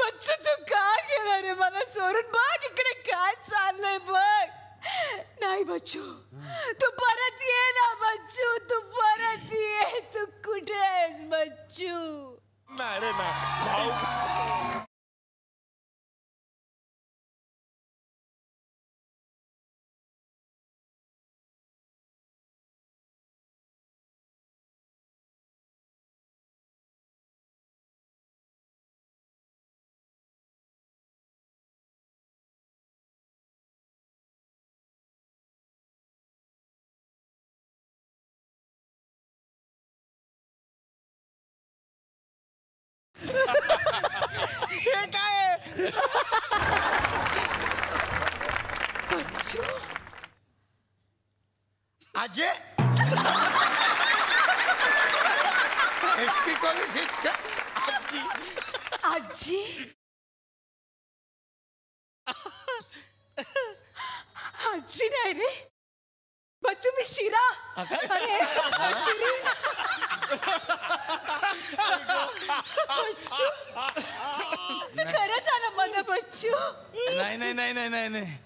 बच्चू तू काय केलं रे मला सोडून? बघ इकडे काय चाललंय बघ. नाही बच्चू तू परत ये ना. बच्चू तू परत ये. तू कुठे आहेस बच्चू? नाही रे नाही. हे काय बच्चू अजय एसपी कॉलेज का? आजी आजी नाही रे बच्चू मी शिरा. अरे शिरीन. बच्चू तू खरंच आला माझा बच्चू. नाही नाही नाही नाही नाही नाही.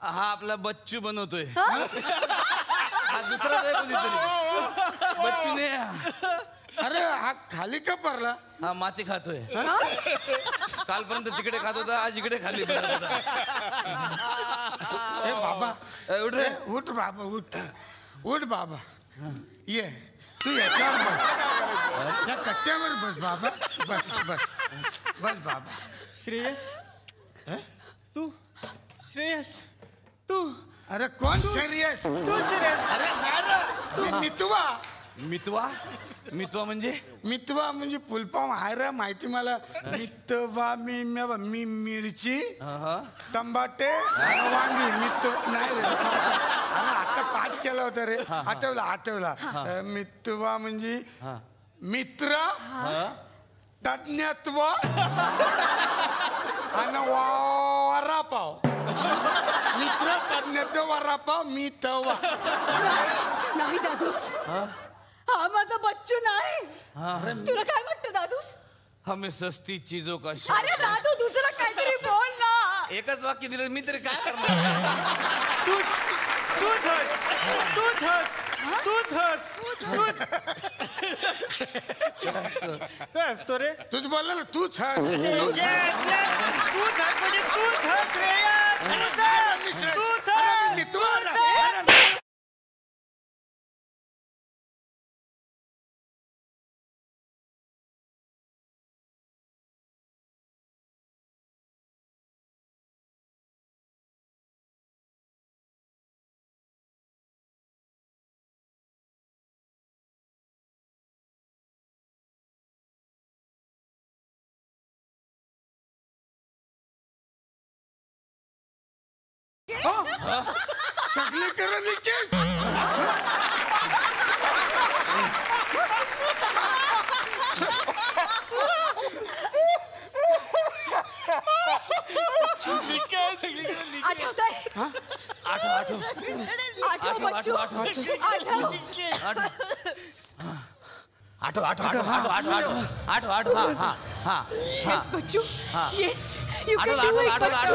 हा आपला बच्चू बनवतोय. हा दुसराच आहे कोणीतरी. बच्चू नाही. अरे हा खाली का पडला? हा माती खातोय. कालपर्यंत तिकडे खात होता, आज इकडे खाली पडत होता. ए बाबा उठ रे. उठ बाबा उठ. उठ बाबा. ये तू याच्यावर बस. या कट्ट्यावर बस बाबा. बस बस बस बाबा. श्रेयस तू श्रेयस तू. अरे कोण सिरियस? तू श्रेयस. अरे नाही रे, तू मितवा. मितवा. मितवा म्हणजे मितवा म्हणजे फुलफॉर्म आहे रे माहिती मला. मितवा मी मिरची टमाटे वांगी नाही रे. अरे आता पाठ केला होता रे. आठवला. मितवा म्हणजे मित्र तज्ञत्व आणि वरापाव. मित्र तज्ञत्व वरापाव मितवा. नाही दादूस हा माझा बच्चू नाही. तुला काय वाटतं दादूस? हमें सस्ती चीजों का अरे दादू दुसरं काहीतरी बोल ना. एकच वाक्य दिलं मी तरी काय करणार? तूच हस. तूच हस. तूच हस. तूच काय हसतो रे? तूच बोलला ना तूच हस. तूच हस म्हणजे तूच हस श्रेयस. तूच हस. सगळीकडे लिकेज. आठवतंय? आठव Bachchu. Yes, Bachchu. Yes, you can do it, Bachchu.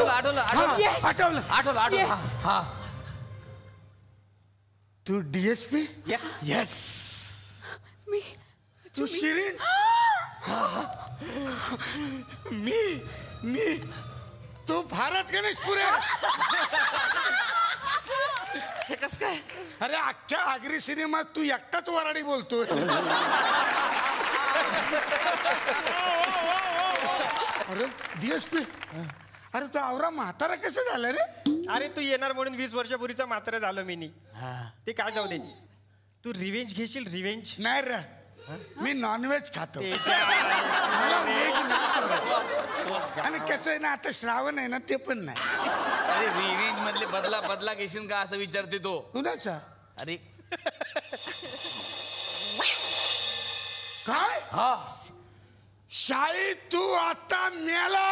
Yes. आठवलं. तू डीएसपी. यस. मी तू शिरीन. मी तू भारत गणेश पुरे. हे कस काय? अरे अख्ख्या आगरी सिनेमात तू एकटाच वराडी बोलतोय. अरे डीएसपी अरे तो आवरा म्हातारा कसं झालं रे? अरे तू येणार म्हणून 20 वर्षापूर्वीचा म्हातारा झालो मी नी. ते काय जाऊ दे. तू रिव्हेंज घेशील रिव्हेंज. नाही रे मी नॉनव्हेज खातो. आणि कसं आहे ना आता श्रावण आहे ना ते पण नाही. अरे रिव्हेंज मधले बदला घेशील का असं विचारते तो. कुणाचा? अरे काय? हा शाही तू आता मेला.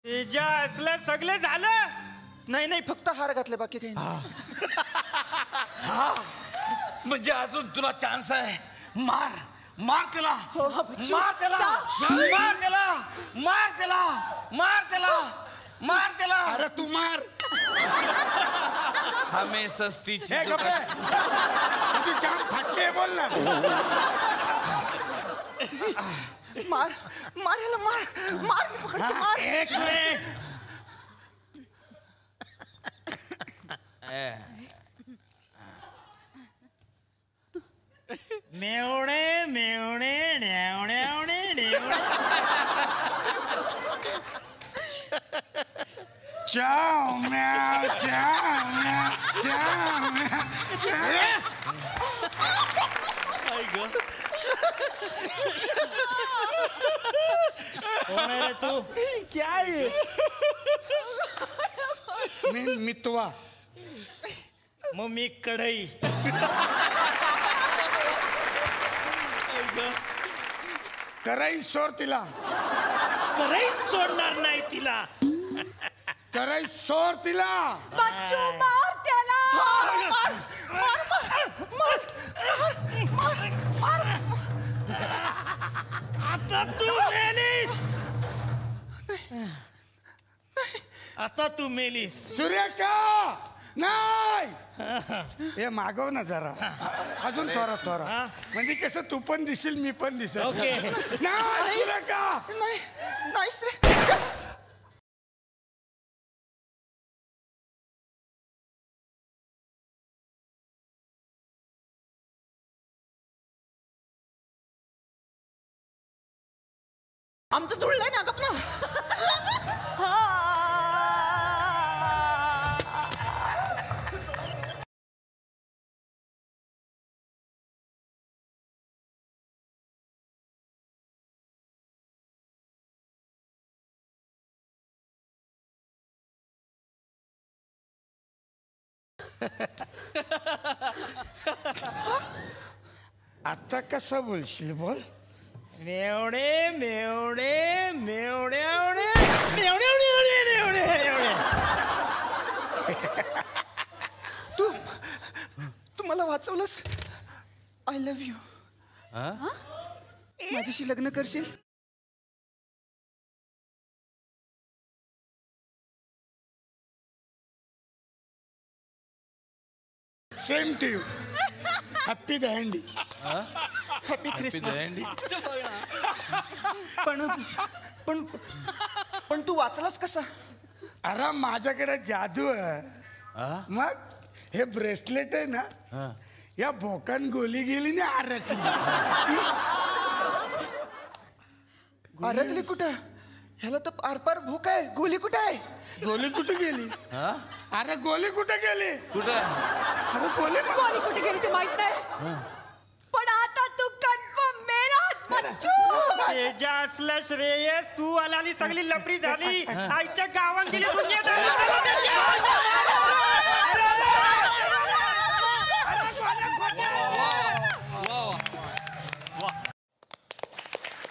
तेजा असलं सगळे झालं. नाही नाही फक्त हार घातले बाकी काही नाही. म्हणजे अजून तुला चान्स आहे. मार मार त्याला, बच्चू, मार त्याला, मार त्याला, मार त्याला, मार त्याला, मार त्याला. अरे तू मार. हमें सस्ती हे चीजों गप्पे. का तुझी जाम फाटली आहे, बोल ना. मार मार ह्याला मार मार मी पकडतो मार. एक मिनिट. मेवणे मेवणे न्यावणे नेवणे. चाव म्याव चाव म्याव चाव म्याव चाव. कोण आहे रे तू? काय मी मितवा. मग मी कढई. कराई सोड तिला. कढई सोडणार नाही तिला. कराई सोड तिला. बच्चू मार त्याला. आता तू मेलीस. आता तू मेलीस. सूर्यका नाही. हे मागव ना जरा अजून थोडा म्हणजे कसं तू पण दिसेल मी पण दिसेल. ओके. नाही सूर्यका. नाही नाहीस रे. आमचं जुळलंय ना गप ना. आता कसं बोलशील बोल. मेवणे मेवणे मेवणे मेवणे मेवणे मेवणे. तू मला वाचवलंस. I love you. माझ्याशी लग्न करशील. Same to you. Happy Dahihandi. Happy Christmas. पण पण पण तू वाचलास कसा. अरे माझ्याकडे जादू आहे. मग हे ब्रेसलेट आहे ना या भोकान गोली गेली ना अरकली. अडकली कुठं. ह्याला तर आरपार भूक आहे. गोली कुठं आहे. गोली कुठे गेली. अरे गोली कुठे गेली. कुठं. अरे गोली कोणी कुठे गेली ते माहित नाही. पण आता तू कन्फर्म मेलास बच्चू. तेजा असलं श्रेयस तू आला आणि सगळी लपरी झाली. आईच्या गावात गेली दुनियेत.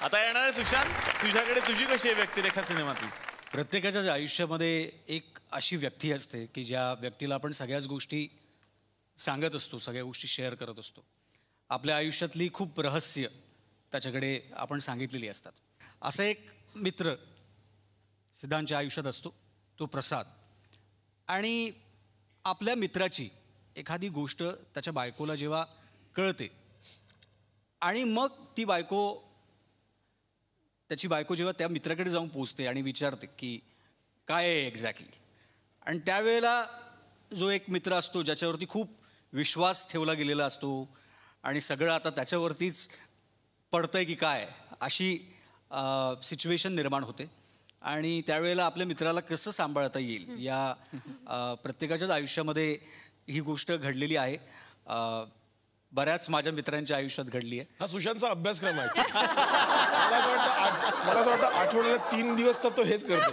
आता येणार आहे सुशांत. तुझ्याकडे तुझी कशी आहे व्यक्तिरेखा सिनेमातली. प्रत्येकाच्या आयुष्यामध्ये एक अशी व्यक्ती असते की ज्या व्यक्तीला आपण सगळ्याच गोष्टी सांगत असतो, सगळ्या गोष्टी शेअर करत असतो. आपल्या आयुष्यातली खूप रहस्य त्याच्याकडे आपण सांगितलेली असतात. असा एक मित्र सिद्धांतच्या आयुष्यात असतो, तो प्रसाद. आणि आपल्या मित्राची एखादी गोष्ट त्याच्या बायकोला जेव्हा कळते आणि मग त्याची बायको जेव्हा त्या मित्राकडे जाऊन पोचते आणि विचारते की काय आहे एक्झॅक्टली. आणि त्यावेळेला जो एक मित्र असतो ज्याच्यावरती खूप विश्वास ठेवला गेलेला असतो आणि सगळं आता त्याच्यावरतीच पडतंय की काय अशी सिच्युएशन निर्माण होते. आणि त्यावेळेला आपल्या मित्राला कसं सांभाळता येईल या प्रत्येकाच्याच आयुष्यामध्ये ही गोष्ट घडलेली आहे. बऱ्याच माझ्या मित्रांच्या आयुष्यात घडली आहे. हा सुशांतचा अभ्यासक्रम आहे. मला असं वाटतं आठवड्याला 3 दिवस तर तो हेच करतो.